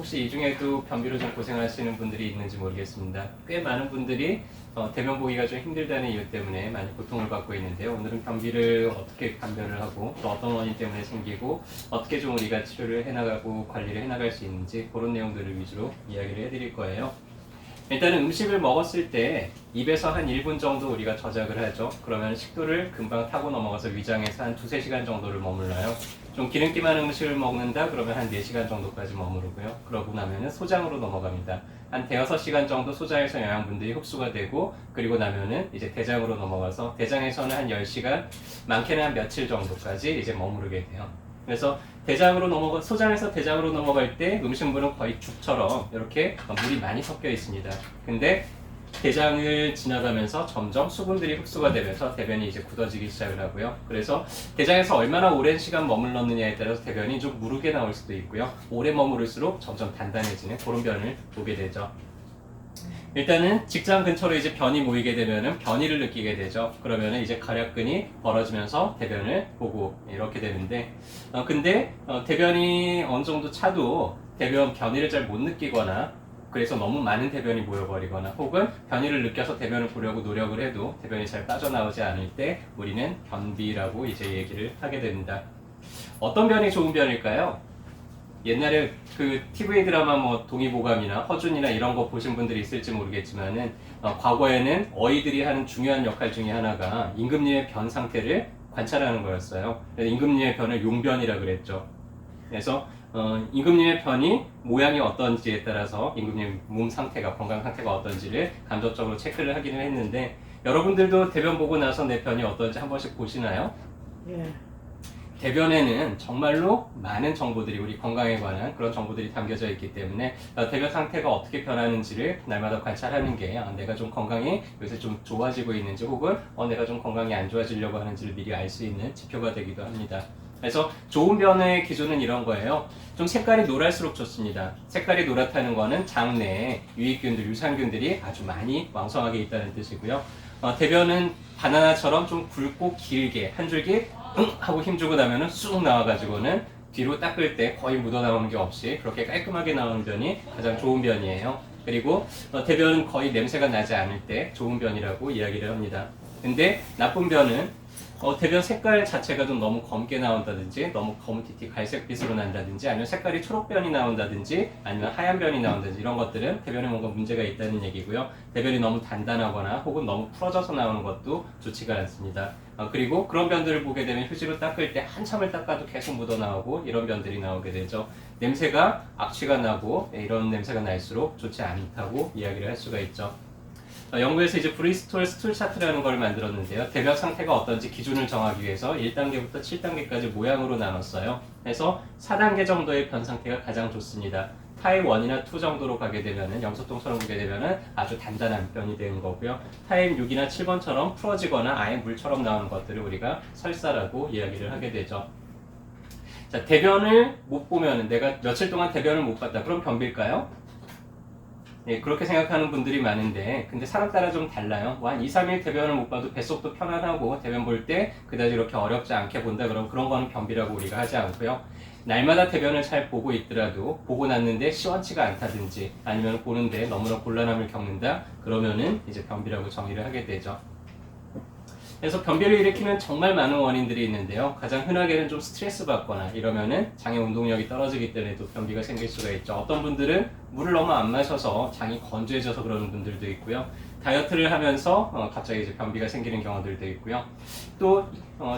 혹시 이 중에도 변비로 좀 고생하시는 분들이 있는지 모르겠습니다. 꽤 많은 분들이 대변 보기가 좀 힘들다는 이유 때문에 많이 고통을 받고 있는데요. 오늘은 변비를 어떻게 감별을 하고 또 어떤 원인 때문에 생기고 어떻게 좀 우리가 치료를 해나가고 관리를 해나갈 수 있는지 그런 내용들을 위주로 이야기를 해드릴 거예요. 일단은 음식을 먹었을 때 입에서 한 1분 정도 우리가 저작을 하죠. 그러면 식도를 금방 타고 넘어가서 위장에서 한 2-3시간 정도를 머물러요. 좀 기름기 많은 음식을 먹는다 그러면 한 4시간 정도까지 머무르고요. 그러고 나면은 소장으로 넘어갑니다. 한 대여섯 시간 정도 소장에서 영양분들이 흡수가 되고 그리고 나면은 이제 대장으로 넘어가서 대장에서는 한 10시간, 많게는 한 며칠 정도까지 이제 머무르게 돼요. 그래서 소장에서 대장으로 넘어갈 때 음식물은 거의 죽처럼 이렇게 물이 많이 섞여 있습니다. 근데 대장을 지나가면서 점점 수분들이 흡수가 되면서 대변이 이제 굳어지기 시작을 하고요. 그래서 대장에서 얼마나 오랜 시간 머물렀느냐에 따라서 대변이 좀 무르게 나올 수도 있고요. 오래 머무를수록 점점 단단해지는 그런 변을 보게 되죠. 일단은 직장 근처로 이제 변이 모이게 되면은 변이를 느끼게 되죠. 그러면은 이제 괄약근이 벌어지면서 대변을 보고 이렇게 되는데, 근데 대변이 어느 정도 차도 대변 변이를 잘 못 느끼거나 그래서 너무 많은 대변이 모여버리거나 혹은 변이를 느껴서 대변을 보려고 노력을 해도 대변이 잘 빠져나오지 않을 때 우리는 변비라고 이제 얘기를 하게 됩니다. 어떤 변이 좋은 변일까요? 옛날에 그 TV 드라마 뭐 동의보감이나 허준이나 이런 거 보신 분들이 있을지 모르겠지만은 과거에는 어이들이 하는 중요한 역할 중에 하나가 임금님의 변 상태를 관찰하는 거였어요. 그래서 임금님의 변을 용변이라 그랬죠. 그래서 임금님의 변이 모양이 어떤지에 따라서 임금님 몸 상태가 건강 상태가 어떤지를 간접적으로 체크를 하기는 했는데 여러분들도 대변 보고 나서 내 변이 어떤지 한 번씩 보시나요? 예. 대변에는 정말로 많은 정보들이 우리 건강에 관한 그런 정보들이 담겨져 있기 때문에 대변 상태가 어떻게 변하는지를 날마다 관찰하는 게 내가 좀 건강이 요새 좀 좋아지고 있는지 혹은 내가 좀 건강이 안 좋아지려고 하는지를 미리 알 수 있는 지표가 되기도 합니다. 그래서 좋은 변의 기준은 이런 거예요. 좀 색깔이 노랄수록 좋습니다. 색깔이 노랗다는 거는 장 내에 유익균들, 유산균들이 아주 많이 왕성하게 있다는 뜻이고요. 대변은 바나나처럼 좀 굵고 길게 한 줄기 하고 힘주고 나면은 쑥 나와가지고는 뒤로 닦을 때 거의 묻어나오는 게 없이 그렇게 깔끔하게 나오는 변이 가장 좋은 변이에요. 그리고 대변은 거의 냄새가 나지 않을 때 좋은 변이라고 이야기를 합니다. 근데 나쁜 변은 대변 색깔 자체가 좀 너무 검게 나온다든지 너무 검티티 갈색빛으로 난다든지 아니면 색깔이 초록변이 나온다든지 아니면 하얀 변이 나온다든지 이런 것들은 대변에 뭔가 문제가 있다는 얘기고요. 대변이 너무 단단하거나 혹은 너무 풀어져서 나오는 것도 좋지가 않습니다. 그리고 그런 변들을 보게 되면 휴지로 닦을 때 한참을 닦아도 계속 묻어나오고 이런 변들이 나오게 되죠. 냄새가 악취가 나고 이런 냄새가 날수록 좋지 않다고 이야기를 할 수가 있죠. 영국에서 이제 브리스톨 스툴 차트라는 걸 만들었는데요. 대변 상태가 어떤지 기준을 정하기 위해서 1단계부터 7단계까지 모양으로 나눴어요. 그래서 4단계 정도의 변 상태가 가장 좋습니다. 타입 1이나 2 정도로 가게 되면은 염소똥처럼 보게 되면은 아주 단단한 변이 되는 거고요. 타입 6이나 7번처럼 풀어지거나 아예 물처럼 나오는 것들을 우리가 설사라고 이야기를 하게 되죠. 자, 대변을 못 보면은 내가 며칠 동안 대변을 못 봤다. 그럼 변비일까요? 네, 그렇게 생각하는 분들이 많은데 근데 사람 따라 좀 달라요. 한 2-3일 대변을 못 봐도 뱃속도 편안하고 대변 볼 때 그다지 이렇게 어렵지 않게 본다 그러면 그런 거는 변비라고 우리가 하지 않고요. 날마다 대변을 잘 보고 있더라도 보고 났는데 시원치가 않다든지 아니면 보는데 너무나 곤란함을 겪는다 그러면은 이제 변비라고 정의를 하게 되죠. 그래서 변비를 일으키는 정말 많은 원인들이 있는데요. 가장 흔하게는 좀 스트레스 받거나 이러면은 장의 운동력이 떨어지기 때문에 또 변비가 생길 수가 있죠. 어떤 분들은 물을 너무 안 마셔서 장이 건조해져서 그러는 분들도 있고요. 다이어트를 하면서 갑자기 이제 변비가 생기는 경우들도 있고요. 또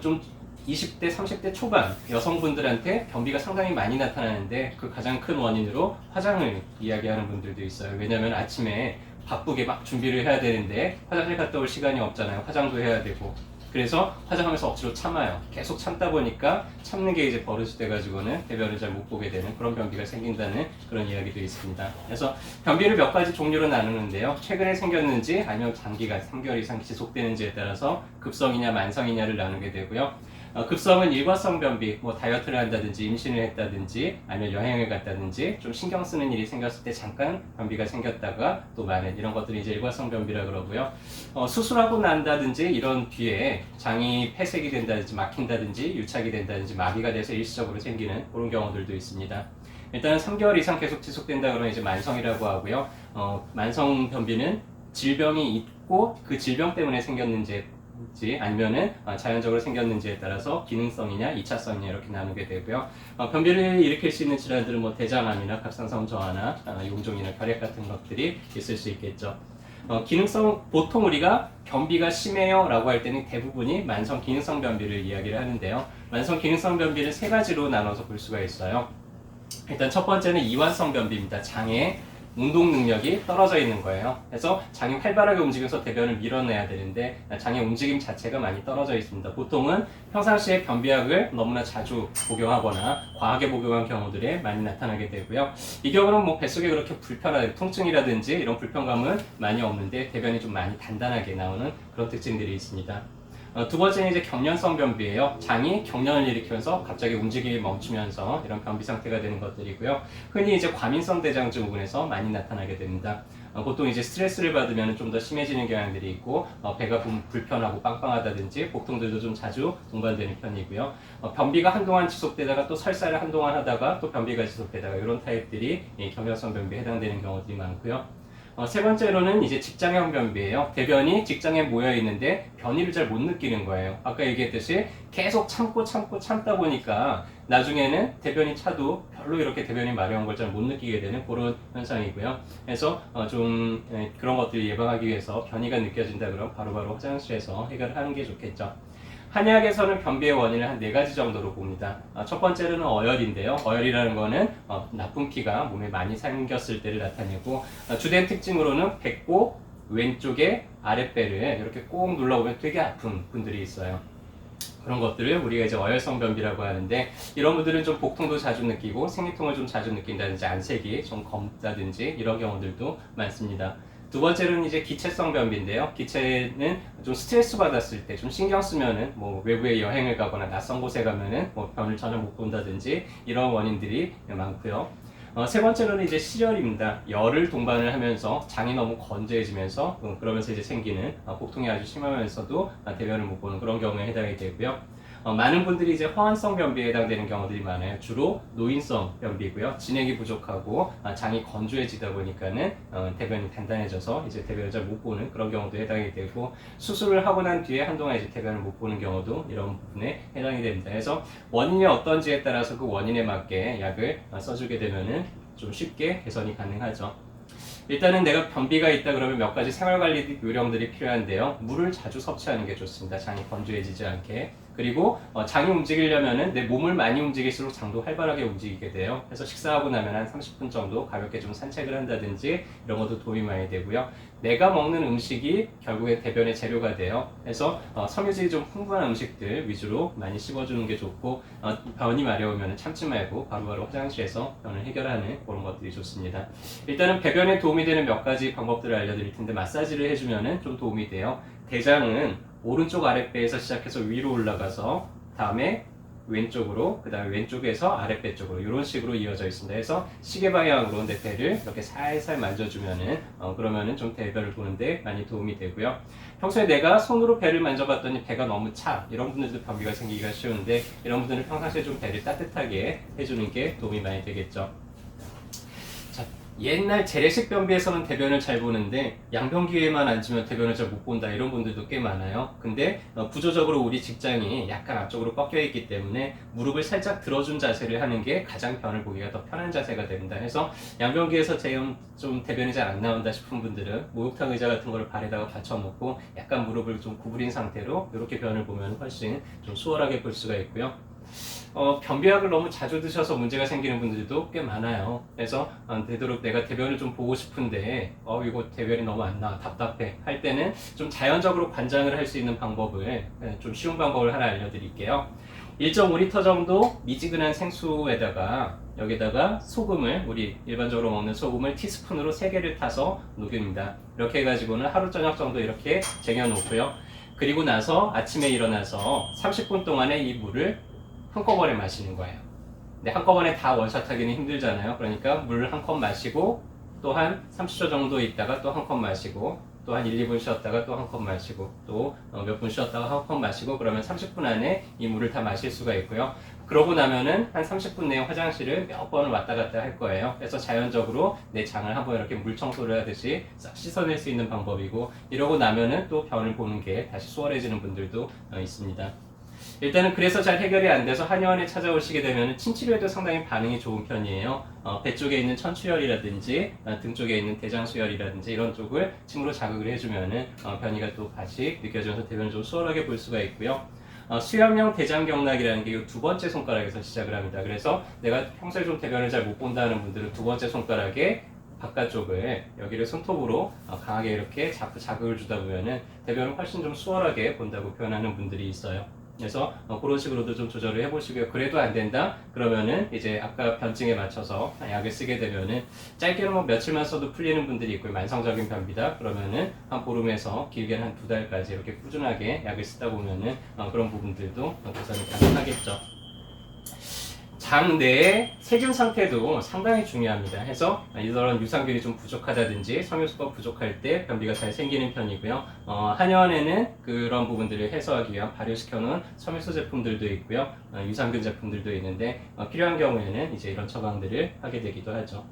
좀 20대, 30대 초반 여성분들한테 변비가 상당히 많이 나타나는데 그 가장 큰 원인으로 화장을 이야기하는 분들도 있어요. 왜냐하면 아침에 바쁘게 막 준비를 해야 되는데 화장실 갔다 올 시간이 없잖아요. 화장도 해야 되고. 그래서 화장하면서 억지로 참아요. 계속 참다 보니까 참는 게 이제 버릇이 돼가지고는 대변을 잘 못 보게 되는 그런 변비가 생긴다는 그런 이야기도 있습니다. 그래서 변비를 몇 가지 종류로 나누는데요. 최근에 생겼는지 아니면 장기간 3개월 이상 지속되는지에 따라서 급성이냐 만성이냐를 나누게 되고요. 급성은 일과성 변비, 뭐 다이어트를 한다든지 임신을 했다든지 아니면 여행을 갔다든지 좀 신경 쓰는 일이 생겼을 때 잠깐 변비가 생겼다가 또 많은 이런 것들이 이제 일과성 변비라 그러고요. 수술하고 난다든지 이런 뒤에 장이 폐색이 된다든지 막힌다든지 유착이 된다든지 마비가 돼서 일시적으로 생기는 그런 경우들도 있습니다. 일단은 3개월 이상 계속 지속된다 그러면 이제 만성이라고 하고요. 만성 변비는 질병이 있고 그 질병 때문에 생겼는지 아니면은 자연적으로 생겼는지에 따라서 기능성이냐 2차성이냐 이렇게 나누게 되고요. 변비를 일으킬 수 있는 질환들은 뭐 대장암이나 갑상선 저하나 용종이나 결핵 같은 것들이 있을 수 있겠죠. 기능성 보통 우리가 변비가 심해요 라고 할 때는 대부분이 만성 기능성 변비를 이야기를 하는데요. 만성 기능성 변비를 세 가지로 나눠서 볼 수가 있어요. 일단 첫 번째는 이완성 변비입니다. 장의 운동 능력이 떨어져 있는 거예요. 그래서 장이 활발하게 움직여서 대변을 밀어내야 되는데 장의 움직임 자체가 많이 떨어져 있습니다. 보통은 평상시에 변비약을 너무나 자주 복용하거나 과하게 복용한 경우들이 많이 나타나게 되고요. 이 경우는 뭐 뱃속에 그렇게 불편한 통증이라든지 이런 불편감은 많이 없는데 대변이 좀 많이 단단하게 나오는 그런 특징들이 있습니다. 두 번째는 이제 경련성 변비예요. 장이 경련을 일으키면서 갑자기 움직임이 멈추면서 이런 변비 상태가 되는 것들이고요. 흔히 이제 과민성 대장 증후군에서 많이 나타나게 됩니다. 보통 이제 스트레스를 받으면 좀 더 심해지는 경향들이 있고 배가 불편하고 빵빵하다든지 복통들도 좀 자주 동반되는 편이고요. 변비가 한동안 지속되다가 또 설사를 한동안 하다가 또 변비가 지속되다가 이런 타입들이 경련성 변비에 해당되는 경우들이 많고요. 세 번째로는 이제 직장형 변비예요. 대변이 직장에 모여 있는데 변이를 잘 못 느끼는 거예요. 아까 얘기했듯이 계속 참다 보니까 나중에는 대변이 차도 별로 이렇게 대변이 마려운 걸 잘 못 느끼게 되는 그런 현상이고요. 그래서 좀 그런 것들을 예방하기 위해서 변이가 느껴진다 그러면 바로바로 화장실에서 해결을 하는 게 좋겠죠. 한의학에서는 변비의 원인을 한 4가지 정도로 봅니다. 첫 번째로는 어열인데요. 어열이라는 거는 나쁜 피가 몸에 많이 생겼을 때를 나타내고 주된 특징으로는 배꼽 왼쪽에 아랫배를 이렇게 꼭 눌러보면 되게 아픈 분들이 있어요. 그런 것들을 우리가 이제 어열성 변비라고 하는데 이런 분들은 좀 복통도 자주 느끼고 생리통을 좀 자주 느낀다든지 안색이 좀 검다든지 이런 경우들도 많습니다. 두 번째로는 이제 기체성 변비인데요. 기체는 좀 스트레스 받았을 때 좀 신경 쓰면은 뭐 외부에 여행을 가거나 낯선 곳에 가면은 뭐 변을 전혀 못 본다든지 이런 원인들이 많고요. 세 번째로는 이제 실열입니다. 열을 동반을 하면서 장이 너무 건조해지면서 그러면서 이제 생기는 복통이 아주 심하면서도 대변을 못 보는 그런 경우에 해당이 되고요. 많은 분들이 이제 허한성 변비에 해당되는 경우들이 많아요. 주로 노인성 변비고요. 진액이 부족하고 장이 건조해지다 보니까는 대변이 단단해져서 이제 대변을 잘 못 보는 그런 경우도 해당이 되고 수술을 하고 난 뒤에 한동안 이제 대변을 못 보는 경우도 이런 부분에 해당이 됩니다. 그래서 원인이 어떤지에 따라서 그 원인에 맞게 약을 써주게 되면은 좀 쉽게 개선이 가능하죠. 일단은 내가 변비가 있다 그러면 몇 가지 생활관리 요령들이 필요한데요. 물을 자주 섭취하는 게 좋습니다. 장이 건조해지지 않게. 그리고 장이 움직이려면은 내 몸을 많이 움직일수록 장도 활발하게 움직이게 돼요. 그래서 식사하고 나면 한 30분 정도 가볍게 좀 산책을 한다든지 이런 것도 도움이 많이 되고요. 내가 먹는 음식이 결국에 대변의 재료가 돼요. 그래서 섬유질이 좀 풍부한 음식들 위주로 많이 씹어주는 게 좋고 변이 마려우면 참지 말고 바로바로 화장실에서 변을 해결하는 그런 것들이 좋습니다. 일단은 배변에 도움이 되는 몇 가지 방법들을 알려드릴 텐데 마사지를 해주면 좀 도움이 돼요. 대장은 오른쪽 아랫배에서 시작해서 위로 올라가서 다음에 왼쪽으로 그 다음에 왼쪽에서 아랫배 쪽으로 이런 식으로 이어져 있습니다. 그래서 시계 방향으로 내 배를 이렇게 살살 만져주면은 그러면은 좀 대변을 보는데 많이 도움이 되고요. 평소에 내가 손으로 배를 만져봤더니 배가 너무 차 이런 분들도 변비가 생기기가 쉬운데 이런 분들은 평상시에 좀 배를 따뜻하게 해주는 게 도움이 많이 되겠죠. 옛날 재래식 변비에서는 대변을 잘 보는데 양변기에만 앉으면 대변을 잘 못 본다 이런 분들도 꽤 많아요. 근데 구조적으로 우리 직장이 약간 앞쪽으로 꺾여 있기 때문에 무릎을 살짝 들어준 자세를 하는 게 가장 변을 보기가 더 편한 자세가 됩니다. 그래서 양변기에서 좀 대변이 잘 안 나온다 싶은 분들은 목욕탕 의자 같은 거를 발에다가 받쳐놓고 약간 무릎을 좀 구부린 상태로 이렇게 변을 보면 훨씬 좀 수월하게 볼 수가 있고요. 변비약을 너무 자주 드셔서 문제가 생기는 분들도 꽤 많아요. 그래서 되도록 내가 대변을 좀 보고 싶은데 이거 대변이 너무 안 나와 답답해 할 때는 좀 자연적으로 관장을 할 수 있는 방법을 좀 쉬운 방법을 하나 알려드릴게요. 1.5리터 정도 미지근한 생수에다가 여기다가 소금을 우리 일반적으로 먹는 소금을 티스푼으로 3개를 타서 녹입니다. 이렇게 해가지고는 하루 저녁 정도 이렇게 쟁여놓고요. 그리고 나서 아침에 일어나서 30분 동안에 이 물을 한꺼번에 마시는 거예요. 근데 한꺼번에 다 원샷하기는 힘들잖아요. 그러니까 물 한 컵 마시고 또 한 30초 정도 있다가 또 한 컵 마시고 또 한 1, 2분 쉬었다가 또 한 컵 마시고 또 몇 분 쉬었다가 한 컵 마시고 그러면 30분 안에 이 물을 다 마실 수가 있고요. 그러고 나면은 한 30분 내에 화장실을 몇 번을 왔다 갔다 할 거예요. 그래서 자연적으로 내 장을 한번 이렇게 물 청소를 하듯이 싹 씻어낼 수 있는 방법이고, 이러고 나면은 또 변을 보는 게 다시 수월해지는 분들도 있습니다. 일단은 그래서 잘 해결이 안 돼서 한의원에 찾아오시게 되면 침치료에도 상당히 반응이 좋은 편이에요. 배 쪽에 있는 천추혈이라든지 등 쪽에 있는 대장수혈이라든지 이런 쪽을 침으로 자극을 해주면은 변이가 또 다시 느껴져서 대변을 좀 수월하게 볼 수가 있고요. 수염형 대장경락이라는 게 이 두 번째 손가락에서 시작을 합니다. 그래서 내가 평소에 좀 대변을 잘 못 본다는 분들은 두 번째 손가락에 바깥쪽을 여기를 손톱으로 강하게 이렇게 자극을 주다 보면은 대변을 훨씬 좀 수월하게 본다고 표현하는 분들이 있어요. 그래서 그런 식으로도 좀 조절을 해보시고요. 그래도 안 된다? 그러면은 이제 아까 변증에 맞춰서 약을 쓰게 되면은 짧게는 뭐 며칠만 써도 풀리는 분들이 있고요. 만성적인 변비다? 그러면은 한 보름에서 길게는 한 2달까지 이렇게 꾸준하게 약을 쓰다 보면은 그런 부분들도 개선이 가능하겠죠. 장 내의 세균 상태도 상당히 중요합니다. 해서 이런 유산균이 좀 부족하다든지 섬유소가 부족할 때 변비가 잘 생기는 편이고요. 한의원에는 그런 부분들을 해소하기 위한 발효시켜 놓은 섬유소 제품들도 있고요. 유산균 제품들도 있는데 필요한 경우에는 이제 이런 처방들을 하게 되기도 하죠.